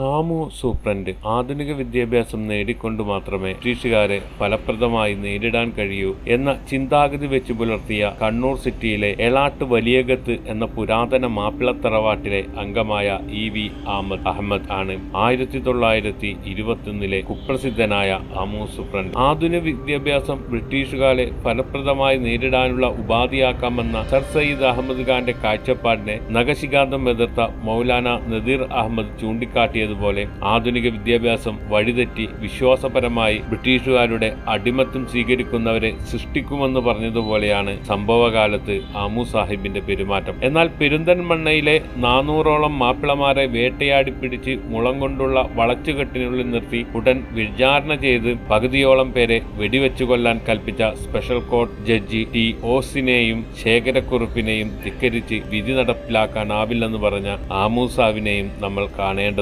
ആമു superintendent ആധുനിക വിദ്യാഭ്യാസം നേടിക്കൊണ്ട് മാത്രമേ ബ്രിട്ടീഷുകാരെ ഫലപ്രദമായി നേരിടാൻ കഴിയൂ എന്ന ചിന്താഗതി വെച്ച് പുലർത്തിയ കണ്ണൂർ സിറ്റിയിലെ എളാട്ട് വലിയകത്ത് എന്ന പുരാതന മാപ്പിളത്തറവാട്ടിലെ അംഗമായ ഇ.വി. അഹമ്മദ് ആണ് 1921 കുപ്രസിദ്ധനായ ആമു സൂപ്രണ്ട്. ആധുനിക വിദ്യാഭ്യാസം ബ്രിട്ടീഷുകാരെ ഫലപ്രദമായി നേരിടാനുള്ള ഉപാധിയാക്കാമെന്ന സർ സയ്യിദ് അഹമ്മദ് ഖാന്റെ കാഴ്ചപ്പാടിനെ നഖശിഖാന്തം എതിർത്ത മൗലാന നദീർ അഹമ്മദ് ചൂണ്ടിക്കാട്ടിയത് പോലെ ആധുനിക വിദ്യാഭ്യാസം വഴിതെറ്റി വിശ്വാസപരമായി ബ്രിട്ടീഷുകാരുടെ അടിമത്തം സ്വീകരിക്കുന്നവരെ സൃഷ്ടിക്കുമെന്ന് പറഞ്ഞതുപോലെയാണ് സംഭവകാലത്ത് ആമു സാഹിബിന്റെ പെരുമാറ്റം. എന്നാൽ പെരിന്തൽമണ്ണയിലെ 400ഓളം മാപ്പിളമാരെ വേട്ടയാടി പിടിച്ച് മുളം കൊണ്ടുള്ള വളച്ചുകെട്ടിനുള്ളിൽ നിർത്തി ഉടൻ വിചാരണ ചെയ്ത് പകുതിയോളം പേരെ വെടിവെച്ചു കൊല്ലാൻ കൽപ്പിച്ച സ്പെഷ്യൽ കോർട്ട് ജഡ്ജി ടി ഓസിനെയും ശേഖരക്കുറുപ്പിനെയും ധിക്കരിച്ച് വിധി നടപ്പിലാക്കാനാവില്ലെന്ന് പറഞ്ഞ ആമു സാഹിബിനെയും നമ്മൾ കാണേണ്ടതുണ്ട്.